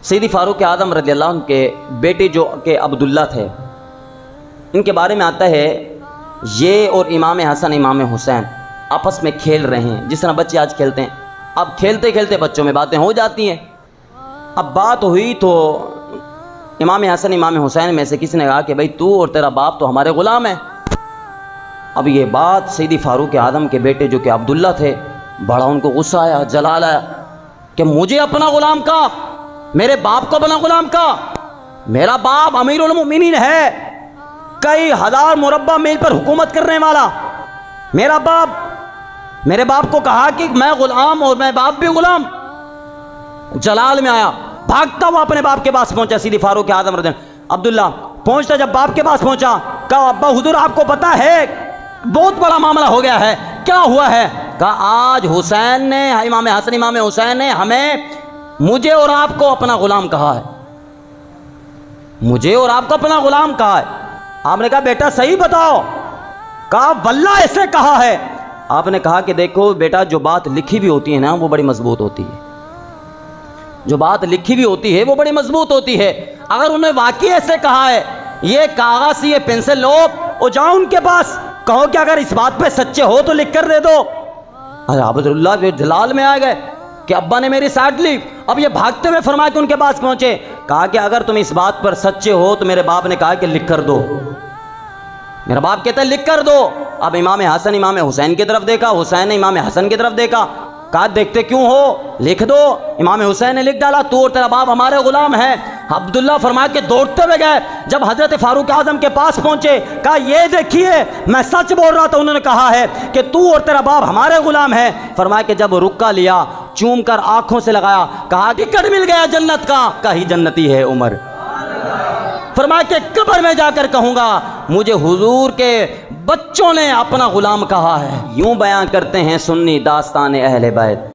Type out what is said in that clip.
سیدی فاروق اعظم رضی اللہ عنہ کے بیٹے جو کہ عبداللہ تھے، ان کے بارے میں آتا ہے یہ اور امام حسن امام حسین آپس میں کھیل رہے ہیں جس طرح بچے آج کھیلتے ہیں۔ اب کھیلتے کھیلتے بچوں میں باتیں ہو جاتی ہیں۔ اب بات ہوئی تو امام حسن امام حسین میں سے کسی نے کہا کہ بھئی تو اور تیرا باپ تو ہمارے غلام ہیں۔ اب یہ بات سیدی فاروق اعظم کے بیٹے جو کہ عبداللہ تھے، بڑا ان کو غصہ آیا، جلال آیا کہ مجھے اپنا غلام کہا، میرے باپ کو اپنا غلام کہا۔ میرا باپ امیر المؤمنین ہے، کئی ہزار مربع میل پر حکومت کرنے والا۔ میرے باپ کو کہا کہ میں غلام اور میں باپ بھی غلام۔ جلال میں آیا، بھاگتا ہوا اپنے باپ کے پاس پہنچا سیدی فاروق اعظم رضی اللہ۔ عبداللہ پہنچتا جب باپ کے پاس پہنچا، کہا ابا حضور آپ کو پتہ ہے بہت بڑا معاملہ ہو گیا ہے، کیا ہوا ہے؟ کہا آج حسین نے، امام حسن امام حسین نے مجھے اور آپ کو اپنا غلام کہا ہے، مجھے اور آپ کو اپنا غلام کہا ہے۔ آپ نے کہا بیٹا صحیح بتاؤ۔ کہا واللہ ایسے کہا ہے۔ آپ نے کہا کہ دیکھو بیٹا، جو بات لکھی بھی ہوتی ہے نا وہ بڑی مضبوط ہوتی ہے، جو بات لکھی بھی ہوتی ہے وہ بڑی مضبوط ہوتی ہے۔ اگر انہوں نے واقعی ایسے کہا ہے، یہ کاغذ یہ پینسل لو اور جاؤ ان کے پاس، کہو کہ اگر اس بات پہ سچے ہو تو لکھ کر دے دو۔ عبداللہ جو جلال میں آ گئے کہ ابا نے میری سائڈ لی۔ اب یہ بھاگتے ہوئے فرمایا کہ ان کے پاس پہنچے، کہا کہ اگر تم اس بات پر سچے ہو تو میرے باپ نے کہا کہ لکھ کر دو۔ میرا باپ کہتا ہے لکھ کر دو۔ اب امام حسن امام حسین کی طرف دیکھا، حسین نے امام حسن کی طرف دیکھا، کہا دیکھتے کیوں ہو، لکھ دو۔ امام حسین نے لکھ ڈالا، تو اور تیرا باپ ہمارے غلام ہیں۔ عبداللہ فرمایا کہ دوڑتے ہوئے گئے، جب حضرت فاروق اعظم کے پاس پہنچے، کہا یہ دیکھیے میں سچ بول رہا تھا، انہوں نے کہا ہے کہ تو اور تیرا باپ ہمارے غلام ہیں۔ فرمایا کہ جب رکا لیا، چوم کر آنکھوں سے لگایا، کہا ٹکٹ مل گیا جنت کا، کہیں جنتی ہے عمر۔ فرمایا کہ قبر میں جا کر کہوں گا مجھے حضور کے بچوں نے اپنا غلام کہا ہے۔ یوں بیان کرتے ہیں سنی داستان اہل بیت۔